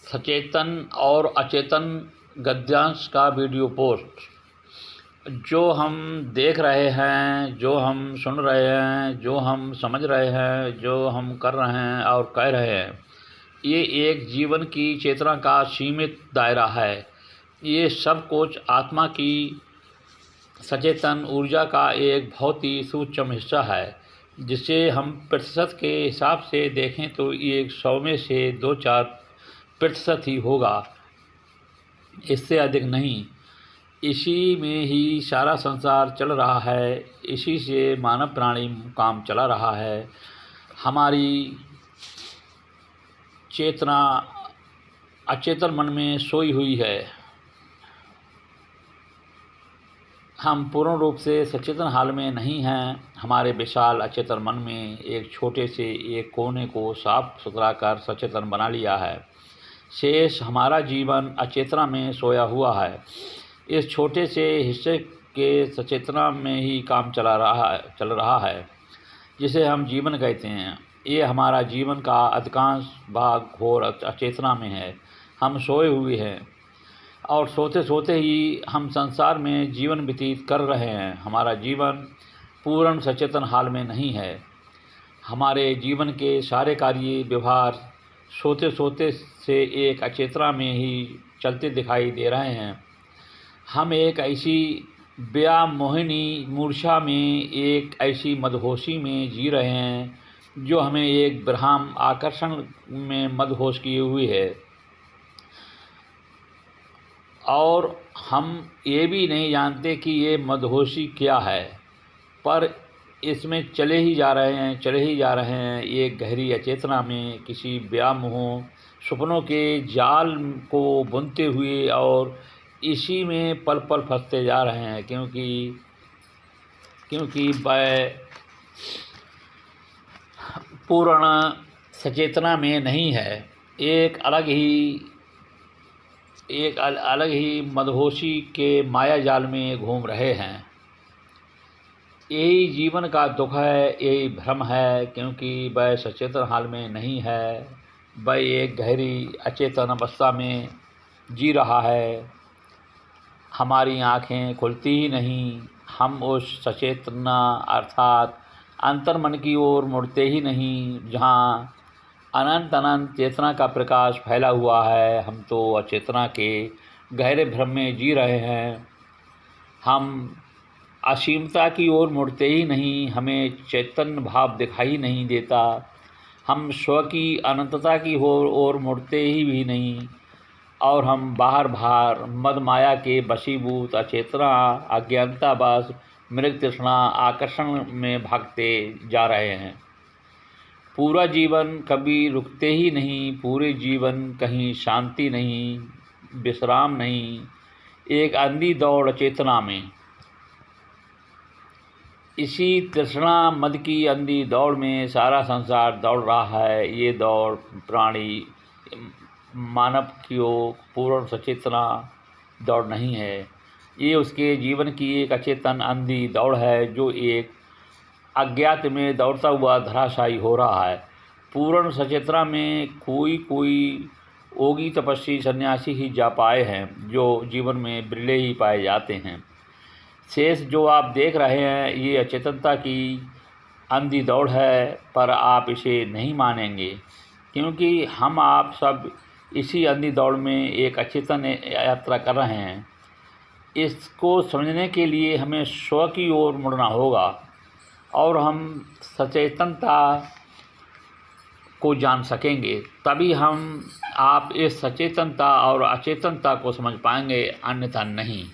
सचेतन और अचेतन गद्यांश का वीडियो पोस्ट। जो हम देख रहे हैं, जो हम सुन रहे हैं, जो हम समझ रहे हैं, जो हम कर रहे हैं और कह रहे हैं, ये एक जीवन की चेतना का सीमित दायरा है। ये सब कुछ आत्मा की सचेतन ऊर्जा का एक बहुत ही सूक्ष्म हिस्सा है, जिसे हम प्रतिशत के हिसाब से देखें तो ये 100 में से 2-4 प्रतिशत ही होगा, इससे अधिक नहीं। इसी में ही सारा संसार चल रहा है, इसी से मानव प्राणी काम चला रहा है। हमारी चेतना अचेतन मन में सोई हुई है। हम पूर्ण रूप से सचेतन हाल में नहीं हैं। हमारे विशाल अचेतन मन में एक छोटे से एक कोने को साफ सुथरा कर सचेतन बना लिया है। शेष हमारा जीवन अचेतना में सोया हुआ है। इस छोटे से हिस्से के सचेतना में ही काम चल रहा है, जिसे हम जीवन कहते हैं। ये हमारा जीवन का अधिकांश भाग घोर अचेतना में है। हम सोए हुए हैं और सोते सोते ही हम संसार में जीवन व्यतीत कर रहे हैं। हमारा जीवन पूर्ण सचेतन हाल में नहीं है। हमारे जीवन के सारे कार्य व्यवहार सोते सोते से एक अचेतना में ही चलते दिखाई दे रहे हैं। हम एक ऐसी व्यामोहिनी मूर्छा में, एक ऐसी मदहोशी में जी रहे हैं जो हमें एक ब्रह्म आकर्षण में मदहोश किए हुए है, और हम ये भी नहीं जानते कि ये मदहोशी क्या है, पर इसमें चले ही जा रहे हैं एक गहरी अचेतना में, किसी व्यामोह सपनों के जाल को बुनते हुए, और इसी में पल पल फंसते जा रहे हैं, क्योंकि वह पूर्ण सचेतना में नहीं है। एक अलग ही मदहोशी के माया जाल में घूम रहे हैं। यही जीवन का दुख है, यही भ्रम है, क्योंकि वह सचेतन हाल में नहीं है। वह एक गहरी अचेतन अवस्था में जी रहा है। हमारी आँखें खुलती ही नहीं। हम उस सचेतना अर्थात अंतर्मन की ओर मुड़ते ही नहीं, जहाँ अनंत चेतना का प्रकाश फैला हुआ है। हम तो अचेतना के गहरे भ्रम में जी रहे हैं। हम असीमता की ओर मुड़ते ही नहीं, हमें चैतन्य भाव दिखाई नहीं देता। हम स्व की अनंतता की ओर मुड़ते ही भी नहीं, और हम बाहर मद माया के वशीभूत अचेतना अज्ञानता बस मृग तृष्णा आकर्षण में भागते जा रहे हैं। पूरा जीवन कभी रुकते ही नहीं, पूरे जीवन कहीं शांति नहीं, विश्राम नहीं, एक अंधी दौड़ चेतना में। इसी तृष्णा मद की अंधी दौड़ में सारा संसार दौड़ रहा है। ये दौड़ प्राणी मानव की ओर पूर्ण सचेतना दौड़ नहीं है। ये उसके जीवन की एक अचेतन अंधी दौड़ है, जो एक अज्ञात में दौड़ता हुआ धराशायी हो रहा है। पूर्ण सचेतना में कोई योगी तपस्वी सन्यासी ही जा पाए हैं, जो जीवन में बिरले ही पाए जाते हैं। शेष जो आप देख रहे हैं, ये अचेतनता की अंधी दौड़ है, पर आप इसे नहीं मानेंगे, क्योंकि हम आप सब इसी अंधी दौड़ में एक अचेतन यात्रा कर रहे हैं। इसको समझने के लिए हमें स्व की ओर मुड़ना होगा, और हम सचेतनता को जान सकेंगे। तभी हम आप इस सचेतनता और अचेतनता को समझ पाएंगे, अन्यथा नहीं।